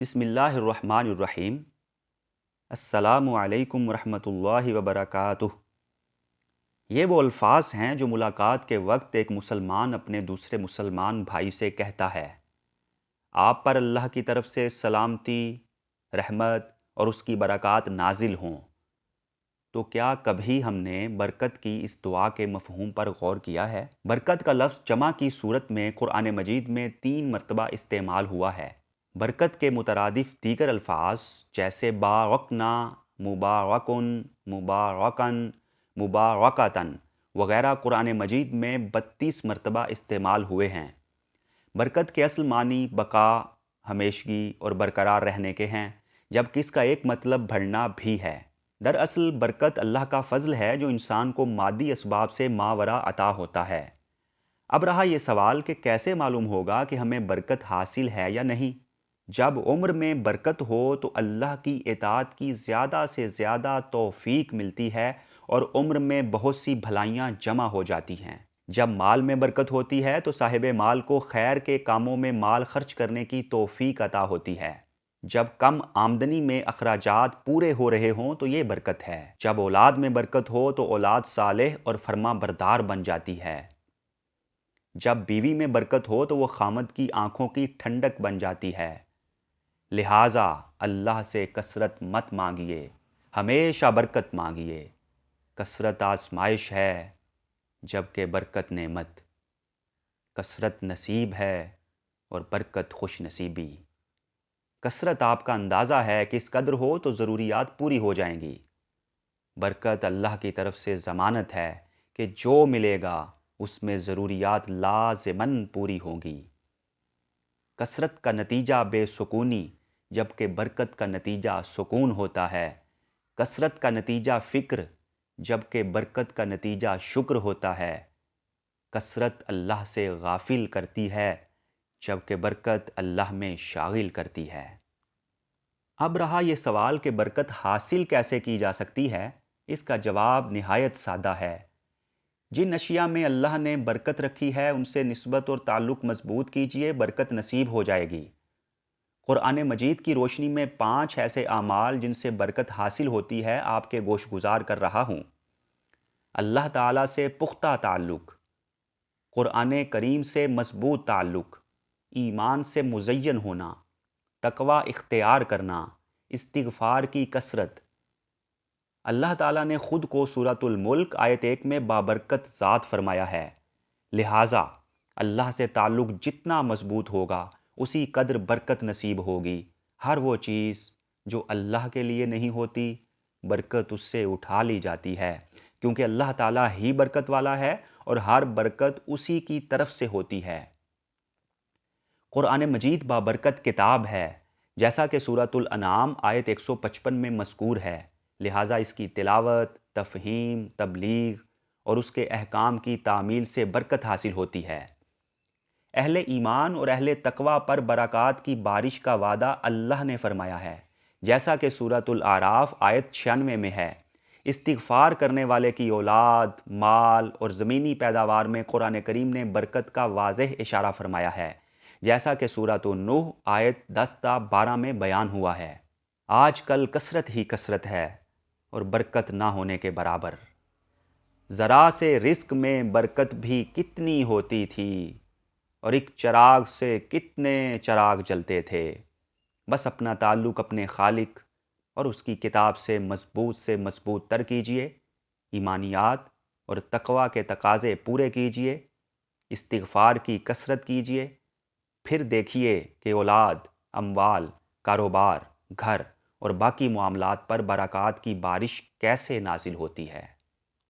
بسم اللہ الرحمن الرحیم۔ السلام علیکم ورحمۃ اللہ وبرکاتہ۔ یہ وہ الفاظ ہیں جو ملاقات کے وقت ایک مسلمان اپنے دوسرے مسلمان بھائی سے کہتا ہے۔ آپ پر اللہ کی طرف سے سلامتی، رحمت اور اس کی برکات نازل ہوں۔ تو کیا کبھی ہم نے برکت کی اس دعا کے مفہوم پر غور کیا ہے؟ برکت کا لفظ جمع کی صورت میں قرآن مجید میں 3 مرتبہ استعمال ہوا ہے۔ برکت کے مترادف دیگر الفاظ جیسے بارکنا، مبارکن، مبارکن، مبارکتن وغیرہ قرآن مجید میں 32 مرتبہ استعمال ہوئے ہیں۔ برکت کے اصل معنی بقا، ہمیشگی اور برقرار رہنے کے ہیں، جبکہ اس کا ایک مطلب بڑھنا بھی ہے۔ دراصل برکت اللہ کا فضل ہے جو انسان کو مادی اسباب سے ماوراء عطا ہوتا ہے۔ اب رہا یہ سوال کہ کیسے معلوم ہوگا کہ ہمیں برکت حاصل ہے یا نہیں؟ جب عمر میں برکت ہو تو اللہ کی اطاعت کی زیادہ سے زیادہ توفیق ملتی ہے اور عمر میں بہت سی بھلائیاں جمع ہو جاتی ہیں۔ جب مال میں برکت ہوتی ہے تو صاحب مال کو خیر کے کاموں میں مال خرچ کرنے کی توفیق عطا ہوتی ہے۔ جب کم آمدنی میں اخراجات پورے ہو رہے ہوں تو یہ برکت ہے۔ جب اولاد میں برکت ہو تو اولاد صالح اور فرما بردار بن جاتی ہے۔ جب بیوی میں برکت ہو تو وہ خامد کی آنکھوں کی ٹھنڈک بن جاتی ہے۔ لہٰذا اللہ سے کثرت مت مانگیے، ہمیشہ برکت مانگیے۔ کثرت آزمائش ہے جبکہ برکت نعمت۔ کثرت نصیب ہے اور برکت خوش نصیبی۔ کثرت آپ کا اندازہ ہے کہ اس قدر ہو تو ضروریات پوری ہو جائیں گی۔ برکت اللہ کی طرف سے ضمانت ہے کہ جو ملے گا اس میں ضروریات لازماً پوری ہوں گی۔ کثرت کا نتیجہ بے سکونی جبکہ برکت کا نتیجہ سکون ہوتا ہے۔ کثرت کا نتیجہ فکر جبکہ برکت کا نتیجہ شکر ہوتا ہے۔ کثرت اللہ سے غافل کرتی ہے جبکہ برکت اللہ میں شاغل کرتی ہے۔ اب رہا یہ سوال کہ برکت حاصل کیسے کی جا سکتی ہے؟ اس کا جواب نہایت سادہ ہے۔ جن اشیاء میں اللہ نے برکت رکھی ہے ان سے نسبت اور تعلق مضبوط کیجئے، برکت نصیب ہو جائے گی۔ قرآن مجید کی روشنی میں 5 ایسے اعمال جن سے برکت حاصل ہوتی ہے آپ کے گوش گزار کر رہا ہوں۔ اللہ تعالیٰ سے پختہ تعلق، قرآن کریم سے مضبوط تعلق، ایمان سے مزین ہونا، تقوی اختیار کرنا، استغفار کی کثرت۔ اللہ تعالیٰ نے خود کو سورۃ الملک آیت 1 میں بابرکت ذات فرمایا ہے، لہٰذا اللہ سے تعلق جتنا مضبوط ہوگا اسی قدر برکت نصیب ہوگی۔ ہر وہ چیز جو اللہ کے لیے نہیں ہوتی برکت اس سے اٹھا لی جاتی ہے، کیونکہ اللہ تعالیٰ ہی برکت والا ہے اور ہر برکت اسی کی طرف سے ہوتی ہے۔ قرآن مجید بابرکت کتاب ہے، جیسا کہ سورۃ الانعام آیت 155 میں مذکور ہے، لہٰذا اس کی تلاوت، تفہیم، تبلیغ اور اس کے احکام کی تعمیل سے برکت حاصل ہوتی ہے۔ اہل ایمان اور اہل تقوی پر برکات کی بارش کا وعدہ اللہ نے فرمایا ہے، جیسا کہ سورۃ الاعراف آیت 96 میں ہے۔ استغفار کرنے والے کی اولاد، مال اور زمینی پیداوار میں قرآن کریم نے برکت کا واضح اشارہ فرمایا ہے، جیسا کہ سورۃ النوح آیت 10 تا 12 میں بیان ہوا ہے۔ آج کل کثرت ہی کثرت ہے اور برکت نہ ہونے کے برابر۔ ذرا سے رزق میں برکت بھی کتنی ہوتی تھی اور ایک چراغ سے کتنے چراغ جلتے تھے۔ بس اپنا تعلق اپنے خالق اور اس کی کتاب سے مضبوط تر کیجئے، ایمانیات اور تقوی کے تقاضے پورے کیجئے، استغفار کی کثرت کیجئے، پھر دیکھیے کہ اولاد، اموال، کاروبار، گھر اور باقی معاملات پر برکات کی بارش کیسے نازل ہوتی ہے۔